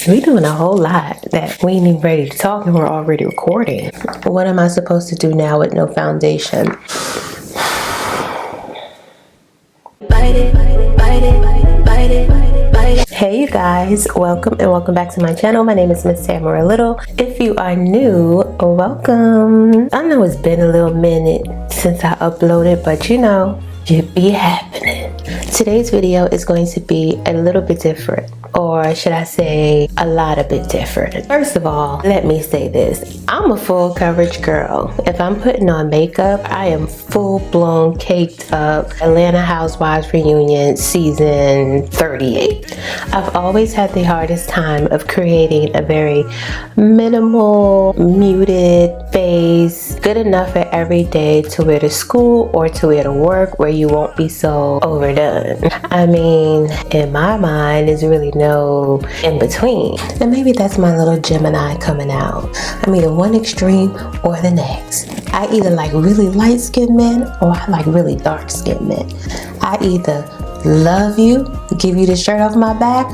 We doing a whole lot that we ain't even ready to talk and we're already recording. What am I supposed to do now with no foundation? Bite it, bite it, bite it, bite it. Hey you guys, welcome and welcome back to my channel. My name is MsTameraLyttle. If you are new, welcome. I know it's been a little minute since I uploaded, but you know, it be happening. Today's video is going to be a little bit different, or should I say a lot a bit different. First of all, let me say this. I'm a full coverage girl. If I'm putting on makeup, I am full-blown caked up. Atlanta Housewives reunion season 38. I've always had the hardest time of creating a very minimal, muted face, good enough for every day to wear to school or to wear to work, where you won't be so overdone. I mean, in my mind, there's really no in between. And maybe that's my little Gemini coming out. I'm either one extreme or the next. I either like really light-skinned men or I like really dark-skinned men. I either love you, give you the shirt off my back,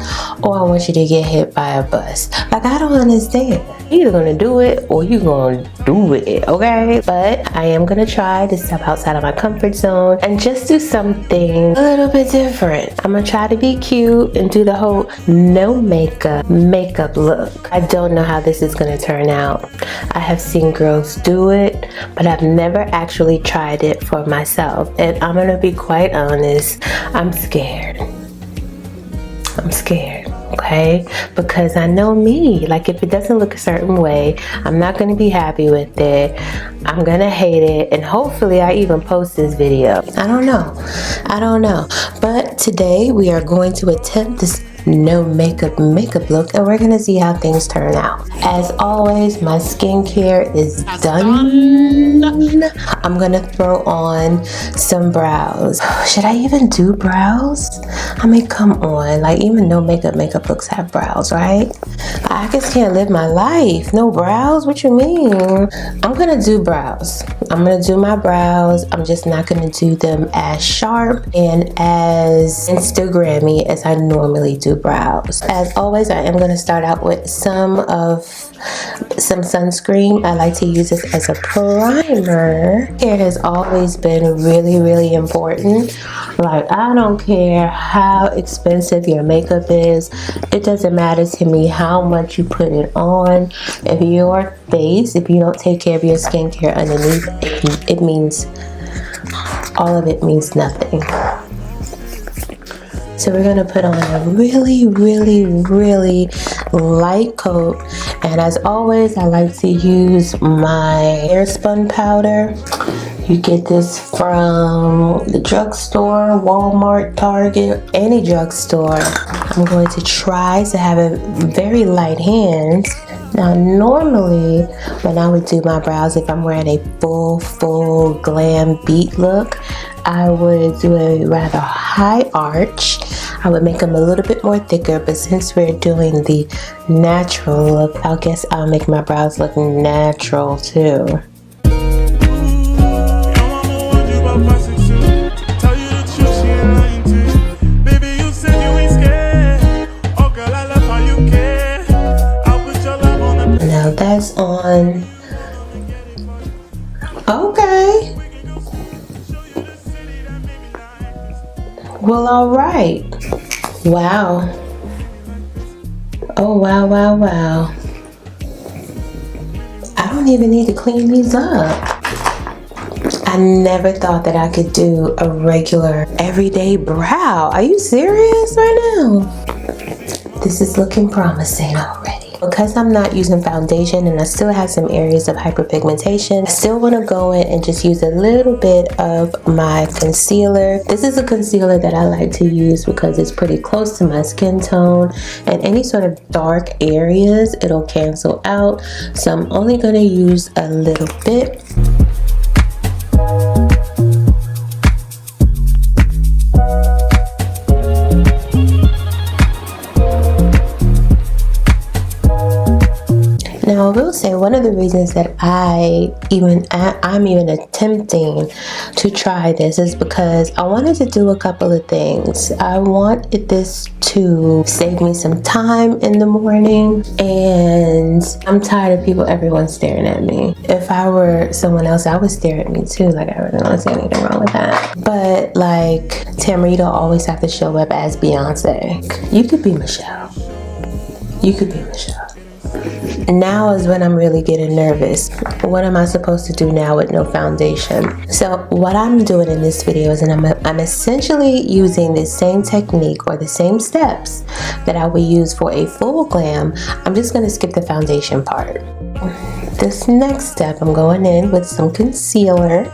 or I want you to get hit by a bus. Like, I don't understand. You're either gonna do it or you're gonna do it, okay? But I am gonna try to step outside of my comfort zone and just do something a little bit different. I'm gonna try to be cute and do the whole no makeup look. I don't know how this is gonna turn out. I have seen girls do it, but I've never actually tried it for myself. And I'm gonna be quite honest, I'm scared. I'm scared, okay? Because I know me. Like, if it doesn't look a certain way, I'm not going to be happy with it. I'm going to hate it. And hopefully I even post this video. I don't know. But today we are going to attempt this no makeup look, and we're gonna see how things turn out. As always, my skincare is done. I'm gonna throw on some brows. Should I even do brows? I mean, come on, like, even no makeup looks have brows, right? I just can't live my life no brows. What you mean? I'm gonna do brows. I'm gonna do my brows. I'm just not gonna do them as sharp and as Instagrammy as I normally do brows. As always, I am going to start out with some sunscreen. I like to use this as a primer. Hair has always been really important. Like, I don't care how expensive your makeup is. It doesn't matter to me how much you put it on. If your face, if you don't take care of your skincare underneath, it means, all of it means nothing. So we're gonna put on a really light coat. And as always, I like to use my hair spun powder. You get this from the drugstore, Walmart, Target, any drugstore. I'm going to try to have a very light hands. Now, normally, when I would do my brows, if I'm wearing a full glam beat look, I would do a rather high arch. I would make them a little bit more thicker, but since we're doing the natural look, I guess I'll make my brows look natural too. Now that's on. Okay. Well, all right. Wow. Oh, wow. I don't even need to clean these up. I never thought that I could do a regular everyday brow. Are you serious right now? This is looking promising already. Because I'm not using foundation and I still have some areas of hyperpigmentation, I still want to go in and just use a little bit of my concealer. This is a concealer that I like to use because it's pretty close to my skin tone, and any sort of dark areas it'll cancel out. So I'm only going to use a little bit. Now I will say one of the reasons that I'm even attempting to try this is because I wanted to do a couple of things. I wanted this to save me some time in the morning, and I'm tired of everyone staring at me. If I were someone else, I would stare at me too. Like, I really don't see anything wrong with that. But like, Tamara, you don't always have to show up as Beyonce. You could be Michelle. You could be Michelle. Now is when I'm really getting nervous. What am I supposed to do now with no foundation? So what I'm doing in this video is I'm essentially using the same technique or the same steps that I would use for a full glam. I'm just going to skip the foundation part. This next step, I'm going in with some concealer.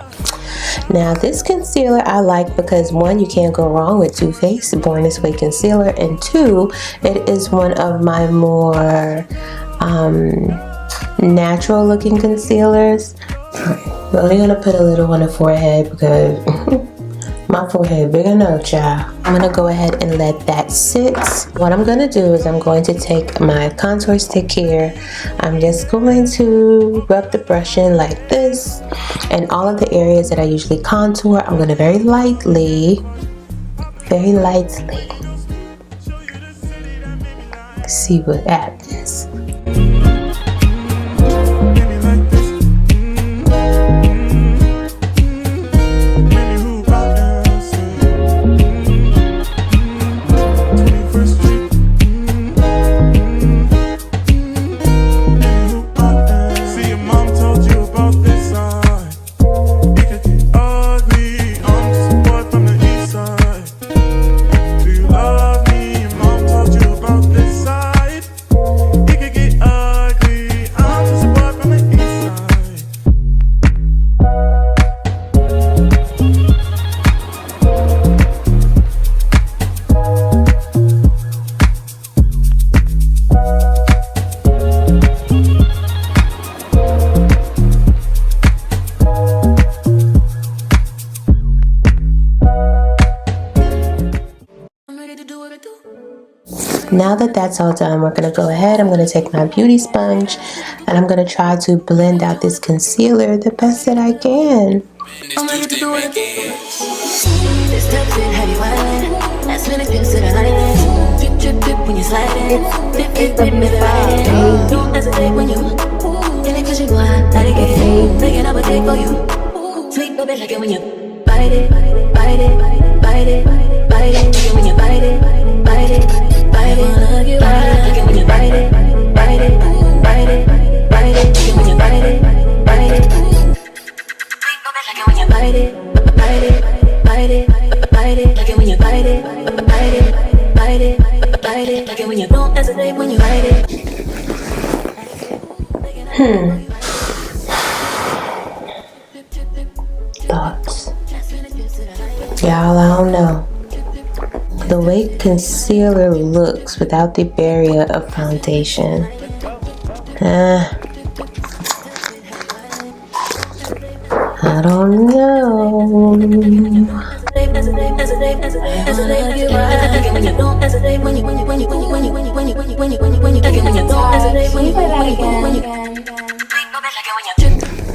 Now this concealer I like because one, you can't go wrong with Too Faced Born This Way concealer, and two, it is one of my more natural looking concealers. I'm only gonna put a little on the forehead because my forehead big enough, child. I'm gonna go ahead and let that sit. What I'm gonna do is I'm going to take my contour stick here. I'm just going to rub the brush in like this, and all of the areas that I usually contour, I'm gonna very lightly see what happens. Now that that's all done, we're going to go ahead. I'm going to take my beauty sponge and I'm going to try to blend out this concealer the best that I can. I'm ready to do it. This touch it, heavy wine. Last minute pips to the island. Drip, drip, drip when you slide in. Dip, dip, dip, dip, dip. Don't hesitate when you get it, cause you know I like it. Taking up a take for you. Sweet baby, like it when you bite it, bite it, bite it, bite it. Like it when you bite it, bite it, bite it. Like it when you bite it, bite it, bite it, bite it. Like it when you bite it, bite it. Sweet baby, like it when you bite it, bite it, bite it, bite it. Like it when you bite it, bite it, bite it, bite it. Like it when you don't hesitate when you bite it. Thoughts? Y'all, I don't know. The way concealer looks without the barrier of foundation. I don't know.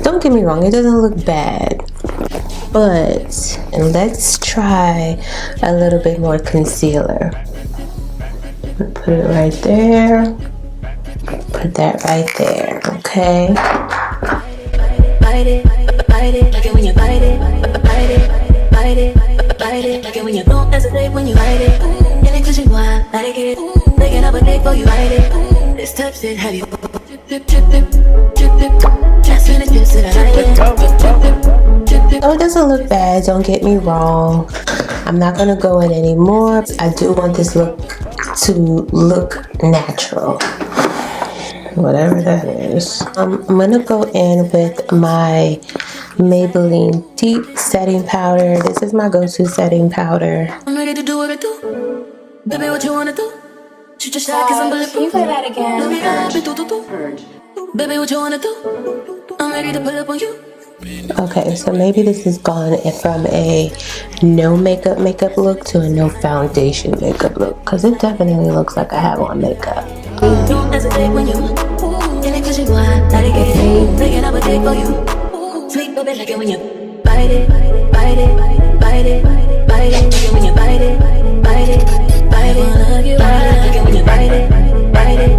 Don't get me wrong, it doesn't look bad. But let's try a little bit more concealer. Put it right there. Put that right there, okay? Bite it, bite it, like it when you bite it, bite it, bite it, bite it, like it when you don't hesitate when you bite it. Get it 'cause you know I like it. Making up a day for you bite it. This touch it heavy. Drip, drip, drip, drip, drip. Just when it gets to the island. Oh, it doesn't look bad, don't get me wrong. I'm not gonna go in anymore. I do want this look to look natural. Whatever that is. I'm gonna go in with my Maybelline Deep Setting Powder. This is my go-to setting powder. I'm ready to do what I do. Baby, what you wanna do? Shoot your shot 'cause I'm bulletproof. Can you play that again? Baby, what you wanna do? I'm ready to pull up on you. Okay, so maybe this has gone from a no makeup look to a no foundation makeup look, because it definitely looks like I have on makeup. Don't hesitate when you Get it 'cause you want, let it get it. Making up a day for you. Sweet baby, like it when you bite it, bite it, bite it, bite it. Like it when you bite it, bite it, bite it. Wanna hug you right, like it when you bite it, bite it,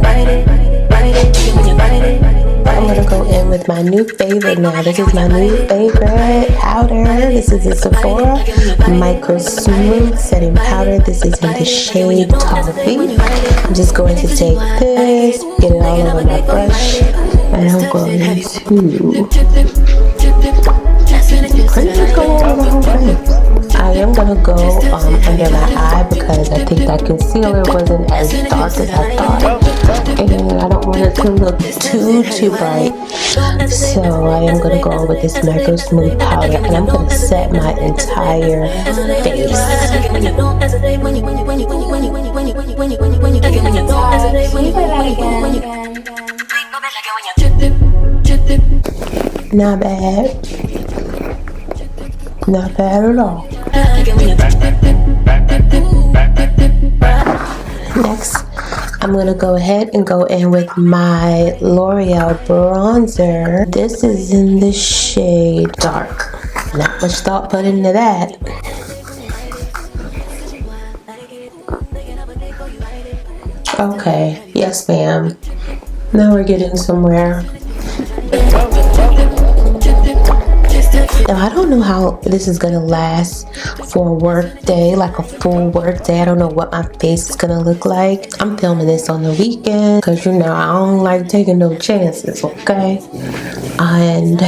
bite it, bite it. Like it when you bite it. I'm gonna go in with my new favorite now. This is my new favorite powder. This is the Sephora Micro Smooth Setting Powder. This is in the shade Toffee. I'm just going to take this, get it all over my brush, and I'm going to pretty much go over the whole face. I am gonna go under my eye because I think that concealer wasn't as dark as I thought, and I don't want it to look too bright. So I am gonna go with this Micro Smooth powder, and I'm gonna set my entire face. Not bad. Not bad at all. Next, I'm gonna go ahead and go in with my L'Oreal bronzer. This is in the shade Dark. Not much thought put into that. Okay, yes ma'am. Now we're getting somewhere. Now, I don't know how this is gonna last for a work day, like a full work day. I don't know what my face is gonna look like. I'm filming this on the weekend because, you know, I don't like taking no chances, okay? And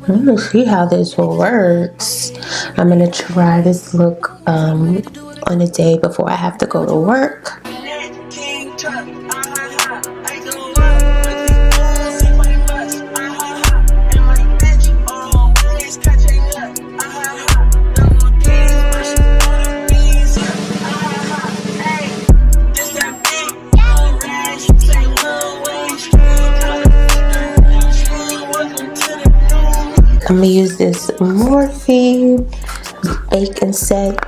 I'm gonna see how this works. I'm gonna try this look on a day before I have to go to work. I'm gonna use this Morphe Bake and Set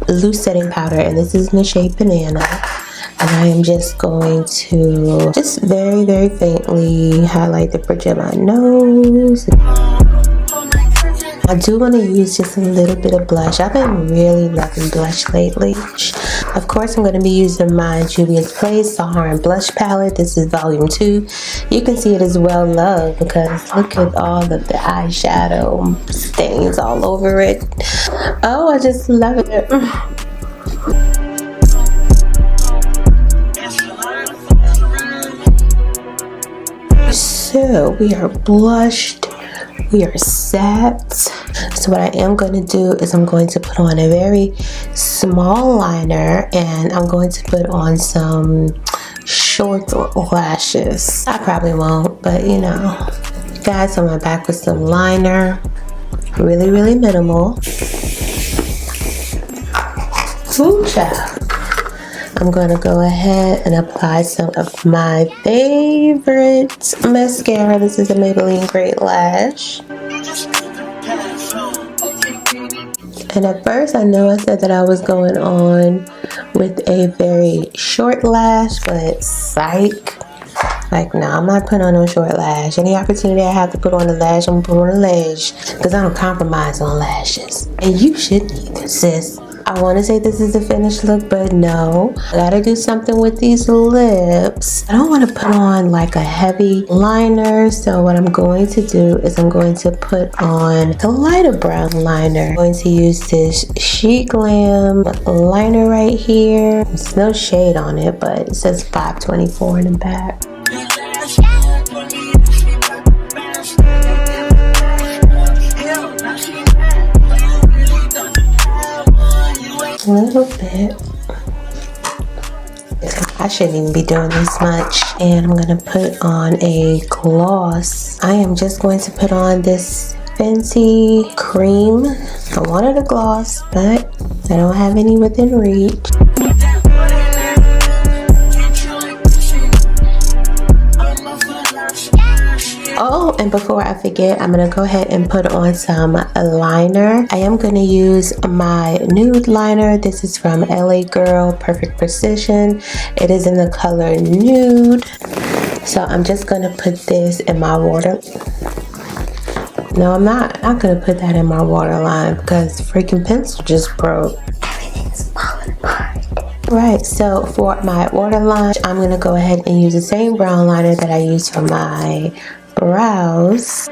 loose setting powder, and this is in the shade Banana. And I am just going to just very, very faintly highlight the bridge of my nose. I do want to use just a little bit of blush. I've been really loving blush lately. Of course, I'm going to be using my Juvia's Place Sahara Blush Palette. This is volume 2. You can see it is well loved because look at all of the eyeshadow stains all over it. Oh, I just love it. So we are blushed. We are set. So what I am going to do is I'm going to put on a very small liner, and I'm going to put on some short lashes. I probably won't, but you know. Guys, I'm back with some liner. Really, really minimal. Ooh, child. I'm going to go ahead and apply some of my favorite mascara. This is a Maybelline Great Lash. And at first, I know I said that I was going on with a very short lash, but psych. Like, no, I'm not putting on no short lash. Any opportunity I have to put on a lash, I'm gonna put on a lash. Because I don't compromise on lashes. And you shouldn't either, sis. I want to say this is the finished look, but no. I gotta do something with these lips. I don't want to put on like a heavy liner, so what I'm going to do is I'm going to put on the lighter brown liner. I'm going to use this She Glam liner right here. There's no shade on it, but it says 524 in the back. A little bit. I shouldn't even be doing this much. And I'm gonna put on a gloss. I am just going to put on this Fenty cream. I wanted a gloss, but I don't have any within reach. Oh, and before I forget, I'm gonna go ahead and put on some liner. I am gonna use my nude liner. This is from LA Girl Perfect Precision. It is in the color nude. So I'm just gonna put this in my water. No, I'm not gonna put that in my waterline because the freaking pencil just broke. Everything's falling apart. Right, so for my waterline, I'm gonna go ahead and use the same brown liner that I used for my brows.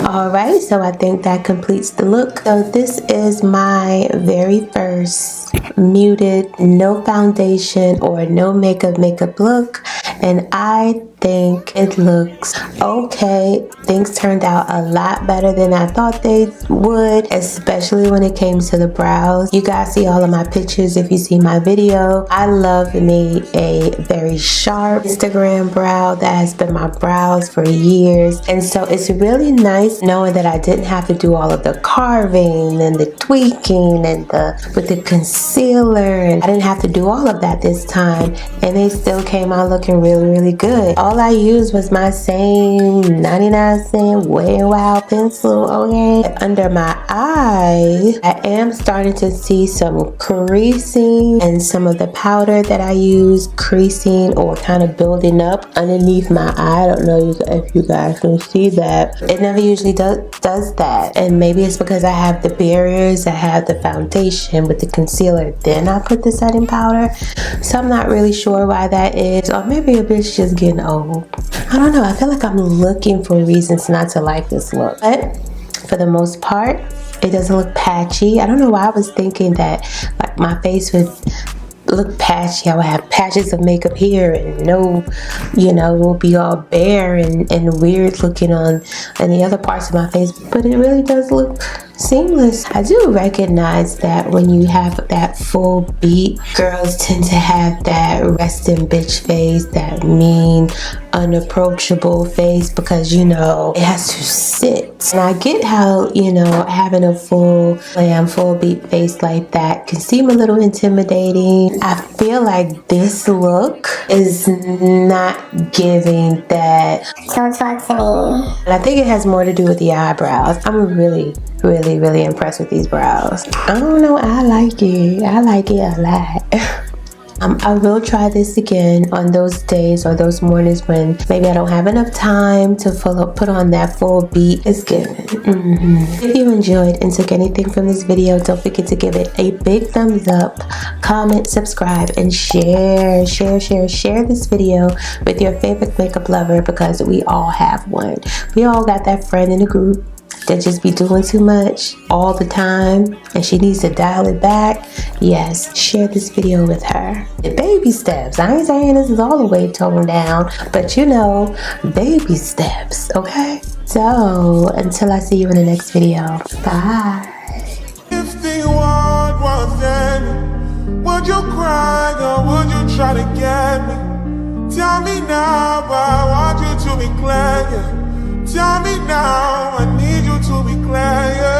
Alright, so I think that completes the look. So this is my very first muted, no foundation or no makeup look, and I think it looks okay. Things turned out a lot better than I thought they would, especially when it came to the brows. You guys see all of my pictures if you see my video. I love me a very sharp Instagram brow. That has been my brows for years, and so it's really nice knowing that I didn't have to do all of the carving and the tweaking and with the concealer, and I didn't have to do all of that this time, and they still came out looking really good. All I used was my same 99-cent Wet n Wild pencil, okay? Under my eye, I am starting to see some creasing, and some of the powder that I use creasing or kind of building up underneath my eye. I don't know if you guys can see that. It never usually does that, and maybe it's because I have the barriers. I have the foundation with the concealer, then I put the setting powder. So I'm not really sure why that is, or maybe a bitch just getting old. I don't know. I feel like I'm looking for reasons not to like this look, but for the most part, it doesn't look patchy. I don't know why I was thinking that like my face would look patchy. I would have patches of makeup here and no, you know, it will be all bare and weird looking on the other parts of my face, but it really does look seamless. I do recognize that when you have that full beat, girls tend to have that resting bitch face, that mean, unapproachable face, because you know it has to sit. And I get how, you know, having a full beat face like that can seem a little intimidating. I feel like this look is not giving that. Don't talk to me. And I think it has more to do with the eyebrows. I'm really impressed with these brows. I don't know, I like it a lot. I will try this again on those days or those mornings when maybe I don't have enough time to put on that full beat. It's given. If you enjoyed and took anything from this video, don't forget to give it a big thumbs up, comment, subscribe, and share this video with your favorite makeup lover, because we all have one. We all got that friend in the group that just be doing too much all the time and she needs to dial it back. Yes, share this video with her. The baby steps. I ain't saying this is all the way toned down, but you know, baby steps, okay? So until I see you in the next video, bye. If the world was ending, would you cry or would you try to get me? Tell me now, I want you to be clear, yeah. Tell me now, I need you to be clear, yeah.